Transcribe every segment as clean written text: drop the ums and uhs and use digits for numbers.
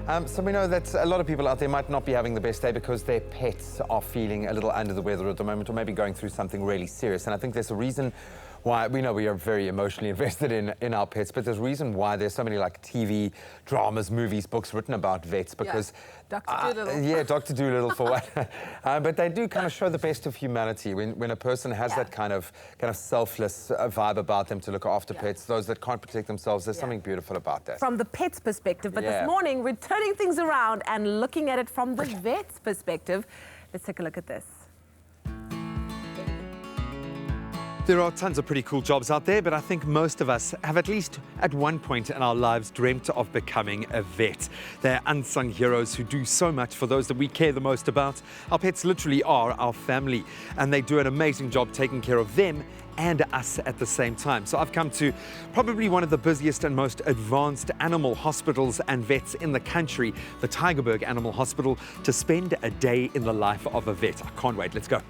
So we know that a lot of people out there might not be having the best day because their pets are feeling a little under the weather at the moment, or maybe going through something really serious. And I think there's a reason why we know we are very emotionally invested in our pets, but there's a reason why there's so many like TV dramas, movies, books written about vets, because Dr. Dolittle. Yeah, Dr. Dolittle for what? But they do kind of show the best of humanity when a person has that kind of selfless vibe about them to look after pets. Those that can't protect themselves, there's something beautiful about that. From the pet's perspective, but this morning we're turning things around and looking at it from the vet's perspective. Let's take a look at this. There are tons of pretty cool jobs out there, but I think most of us have at least at one point in our lives dreamt of becoming a vet. They're unsung heroes who do so much for those that we care the most about. Our pets literally are our family, and they do an amazing job taking care of them and us at the same time. So I've come to probably one of the busiest and most advanced animal hospitals and vets in the country, the Tygerberg Animal Hospital, to spend a day in the life of a vet. I can't wait, let's go.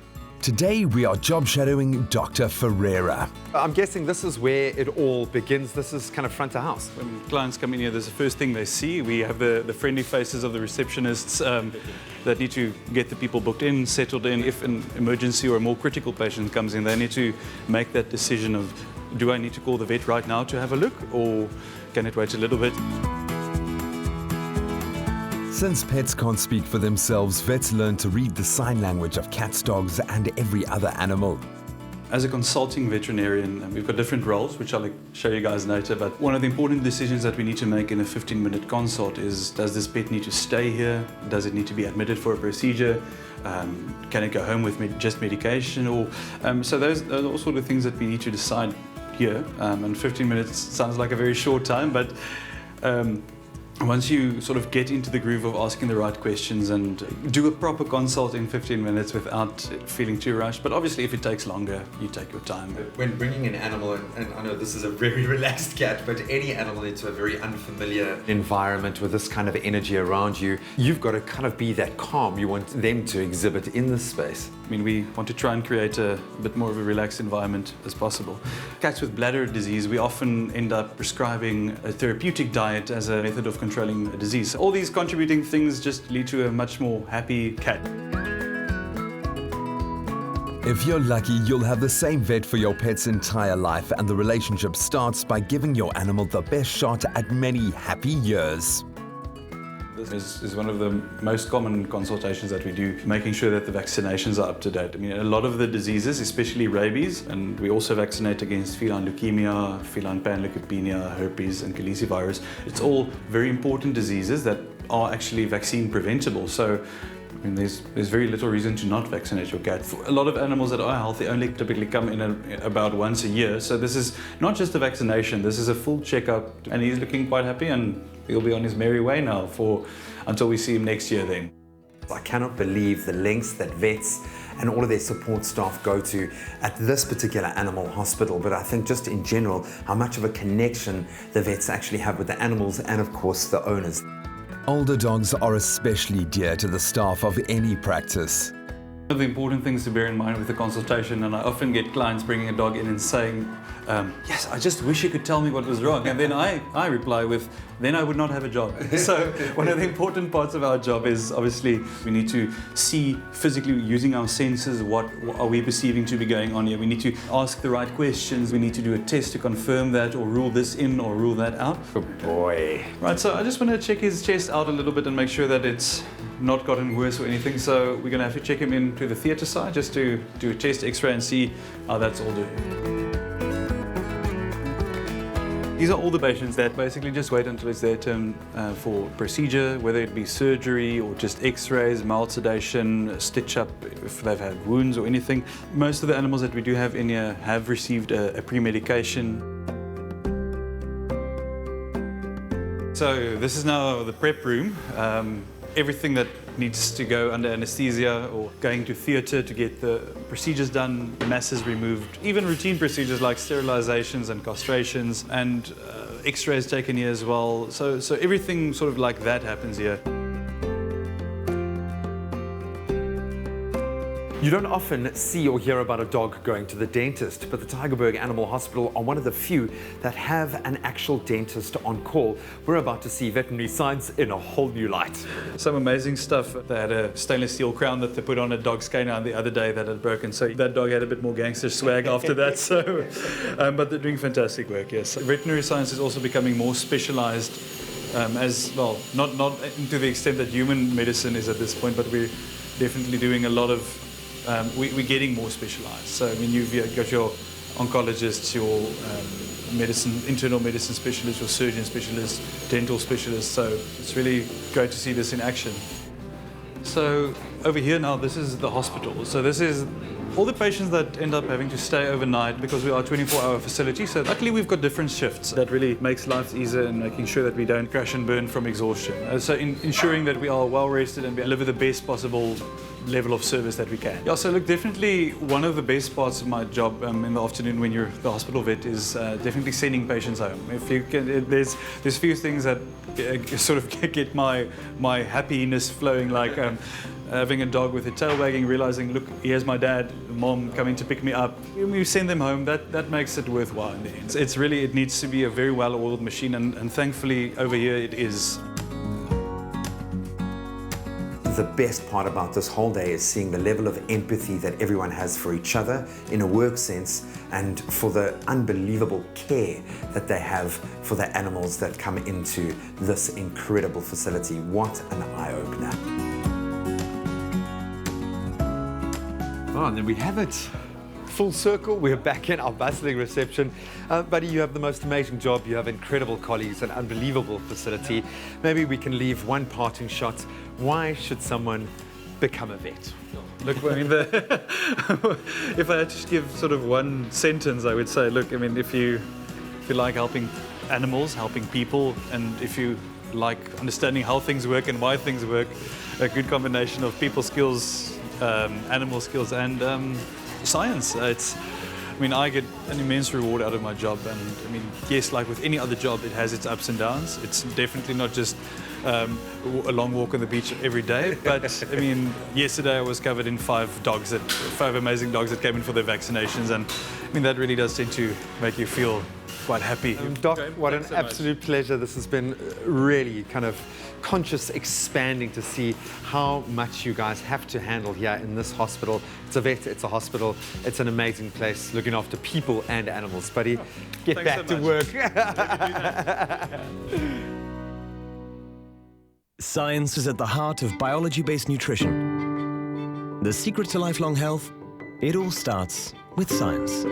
Today we are job shadowing Dr. Ferreira. I'm guessing this is where it all begins. This is kind of front of house. When clients come in here, there's the first thing they see. We have the friendly faces of the receptionists that need to get the people booked in, settled in. If an emergency or a more critical patient comes in, they need to make that decision of, do I need to call the vet right now to have a look, or can it wait a little bit? Since pets can't speak for themselves, vets learn to read the sign language of cats, dogs, and every other animal. As a consulting veterinarian, we've got different roles, which I'll show you guys later, but one of the important decisions that we need to make in a 15-minute consult is, does this pet need to stay here? Does it need to be admitted for a procedure? Can it go home with just medication? Or so those are all sort of things that we need to decide here. And 15 minutes sounds like a very short time, but once you sort of get into the groove of asking the right questions and do a proper consult in 15 minutes without feeling too rushed, but obviously if it takes longer, you take your time. When bringing an animal, and I know this is a very relaxed cat, but any animal into a very unfamiliar environment with this kind of energy around you, you've got to kind of be that calm you want them to exhibit in this space. I mean, we want to try and create a bit more of a relaxed environment as possible. Cats with bladder disease, we often end up prescribing a therapeutic diet as a method of controlling a disease. All these contributing things just lead to a much more happy cat. If you're lucky, you'll have the same vet for your pet's entire life, and the relationship starts by giving your animal the best shot at many happy years. This is one of the most common consultations that we do, making sure that the vaccinations are up to date. I mean, a lot of the diseases, especially rabies, and we also vaccinate against feline leukemia, feline panleukopenia, herpes, and calicivirus. It's all very important diseases that are actually vaccine preventable. So I mean, there's very little reason to not vaccinate your cat. For a lot of animals that are healthy only typically come in about once a year. So this is not just a vaccination, this is a full checkup. And he's looking quite happy, and he'll be on his merry way now until we see him next year then. I cannot believe the lengths that vets and all of their support staff go to at this particular animal hospital, but I think just in general, how much of a connection the vets actually have with the animals and of course the owners. Older dogs are especially dear to the staff of any practice. One of the important things to bear in mind with the consultation, and I often get clients bringing a dog in and saying, yes, I just wish you could tell me what was wrong. And then I reply with, then I would not have a job. So one of the important parts of our job is obviously we need to see physically using our senses what are we perceiving to be going on here. We need to ask the right questions. We need to do a test to confirm that or rule this in or rule that out. Good boy. Right, so I just want to check his chest out a little bit and make sure that it's not gotten worse or anything. So we're going to have to check him into the theatre side just to do a chest x-ray and see how that's all doing. These are all the patients that basically just wait until it's their turn for procedure, whether it be surgery or just x-rays, mild sedation, stitch up if they've had wounds or anything. Most of the animals that we do have in here have received a pre-medication. So this is now the prep room. Everything that needs to go under anesthesia or going to theatre to get the procedures done, masses removed, even routine procedures like sterilizations and castrations, and x-rays taken here as well. So everything sort of like that happens here. You don't often see or hear about a dog going to the dentist, but the Tygerberg Animal Hospital are one of the few that have an actual dentist on call. We're about to see veterinary science in a whole new light. Some amazing stuff. They had a stainless steel crown that they put on a dog's canine the other day that had broken, so that dog had a bit more gangster swag after that. So, but they're doing fantastic work, yes. Veterinary science is also becoming more specialized as well, not to the extent that human medicine is at this point, but we're definitely doing a lot of we're getting more specialized. So, I mean, you've got your oncologists, your internal medicine specialists, your surgeon specialists, dental specialists. So it's really great to see this in action. So over here now, this is the hospital. So this is all the patients that end up having to stay overnight because we are a 24-hour facility. So luckily we've got different shifts. That really makes life easier and making sure that we don't crash and burn from exhaustion. So ensuring that we are well rested and we deliver the best possible level of service that we can. Yeah, so look, definitely one of the best parts of my job in the afternoon when you're the hospital vet is definitely sending patients home. If you can, there's few things that sort of get my happiness flowing, like having a dog with a tail wagging, realizing, look, here's my dad, mom coming to pick me up. When we send them home, that makes it worthwhile in the end. It's really, it needs to be a very well-oiled machine, and thankfully over here it is. The best part about this whole day is seeing the level of empathy that everyone has for each other in a work sense, and for the unbelievable care that they have for the animals that come into this incredible facility. What an eye-opener. Oh, and then we have it. Full circle, we're back in our bustling reception. Buddy, you have the most amazing job. You have incredible colleagues, an unbelievable facility. Maybe we can leave one parting shot. Why should someone become a vet? Look, I mean, if I had to give sort of one sentence, I would say, look, I mean, if you like helping animals, helping people, and if you like understanding how things work and why things work, a good combination of people skills, animal skills, and science. I mean, I get an immense reward out of my job, and I mean, yes, like with any other job, it has its ups and downs. It's definitely not just a long walk on the beach every day, but I mean, yesterday I was covered in 5 amazing dogs that came in for their vaccinations, and I mean, that really does tend to make you feel quite happy. Doc, what an absolute pleasure. This has been really kind of conscious expanding to see how much you guys have to handle here in this hospital. It's a vet, it's a hospital, it's an amazing place looking after people and animals. Buddy, get back to work. Science is at the heart of biology-based nutrition. The secret to lifelong health, it all starts with science.